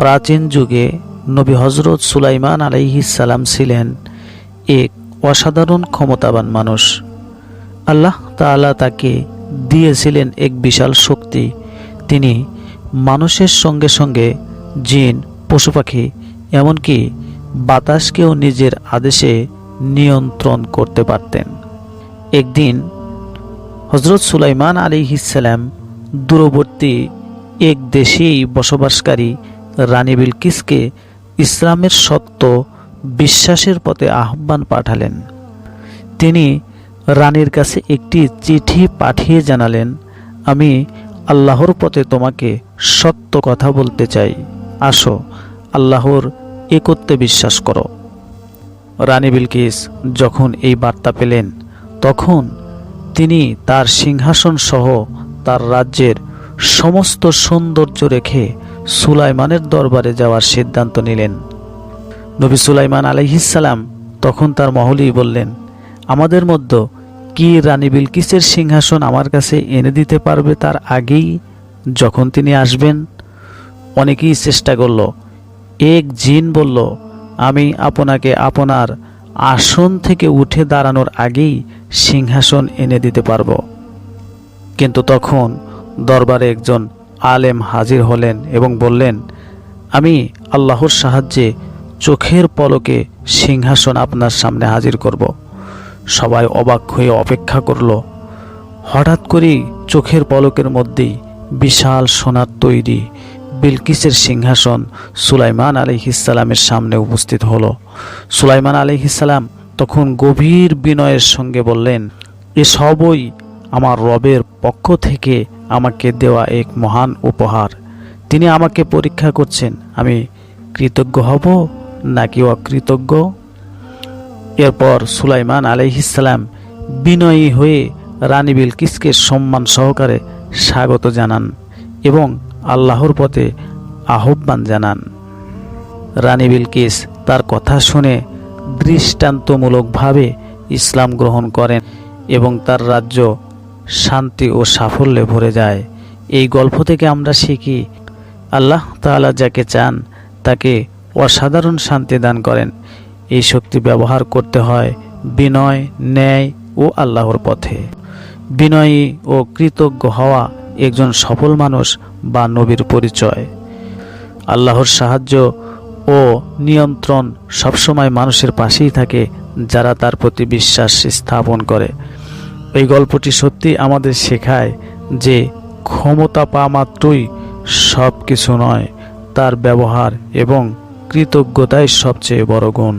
প্রাচীন যুগে নবী হজরত সুলাইমান আলাইহিস সালাম ছিলেন এক অসাধারণ ক্ষমতাবান মানুষ। আল্লাহ তাআলা তাকে দিয়েছিলেন এক বিশাল শক্তি। তিনি মানুষের সঙ্গে সঙ্গে জিন, পশু পাখি, এমনকি বাতাসকেও নিজের আদেশে নিয়ন্ত্রণ করতে পারতেন। একদিন হজরত সুলাইমান আলাইহিস সালাম দূরবর্তী এক দেশেই বসবাসকারী রানী বিলকিসকে ইসলামের সত্য বিশ্বাসের পথে আহ্বান পাঠালেন। তিনি রানীর কাছে একটি চিঠি পাঠিয়ে জানালেন, আমি আল্লাহর পথে তোমাকে সত্য কথা বলতে চাই। আসো, আল্লাহর একত্বে বিশ্বাস করো। রানী বিলকিস যখন এই বার্তা পেলেন, তখন তিনি তার সিংহাসন সহ তার রাজ্যের সমস্ত সৌন্দর্য রেখে সুলাইমানের দরবারে যাওয়ার সিদ্ধান্ত নিলেন। নবী সুলাইমান আলাইহিস সালাম তখন তার মহলেই বললেন, আমাদের মধ্যে কি রানী বিলকিসের সিংহাসন আমার কাছে এনে দিতে পারবে তার আগেই যখন তিনি আসবেন? অনেকেই চেষ্টা করল। এক জিন বলল, আমি আপনাকে আপনার আসন থেকে উঠে দাঁড়ানোর আগেই সিংহাসন এনে দিতে পারব। কিন্তু তখন দরবারে একজন আলেম হাজির হলেন এবং বললেন, আমি আল্লাহর সাহায্যে চোখের পলকে সিংহাসন আপনার সামনে হাজির করব। সবাই অবাক হয়ে অপেক্ষা করল। হঠাৎ করেই চোখের পলকের মধ্যেই বিশাল সোনার তৈরি বিলকিসের সিংহাসন সুলাইমান আলাইহিস সালামের সামনে উপস্থিত হলো। সুলাইমান আলাইহিস সালাম তখন গভীর বিনয়ের সঙ্গে বললেন, এ সবই আমার রবের পক্ষ থেকে আমাকে দেওয়া এক মহান উপহার। তিনি আমাকে পরীক্ষা করছেন, আমি কৃতজ্ঞ হব নাকি অকৃতজ্ঞ। এরপর সুলাইমান আলাইহিস সালাম বিনয়ী হয়ে রানী বিলকিসকে সম্মান সহকারে স্বাগত জানান এবং আল্লাহর পথে আহ্বান জানান। রানী বিলকিস তার কথা শুনে দৃষ্টান্তমূলকভাবে ইসলাম গ্রহণ করেন এবং তার রাজ্য শান্তি ও সাফল্যে ভরে যায়। এই গল্প থেকে আমরা শিখি, আল্লাহ তাআলা যাকে চান তাকে অসাধারণ শান্তি দান করেন। এই শক্তি ব্যবহার করতে হয় বিনয়, ন্যায় ও আল্লাহর পথে। বিনয়ী ও কৃতজ্ঞ হওয়া একজন সফল মানুষ বা নবীর পরিচয়। আল্লাহর সাহায্য ও নিয়ন্ত্রণ সবসময় মানুষের পাশেই থাকে যারা তার প্রতি বিশ্বাস স্থাপন করে। এই গল্পটি সত্যি আমাদের শেখায় যে ক্ষমতা পাওয়া মাত্রই সব কিছু নয়, তার ব্যবহার এবং কৃতজ্ঞতাই সবচেয়ে বড় গুণ।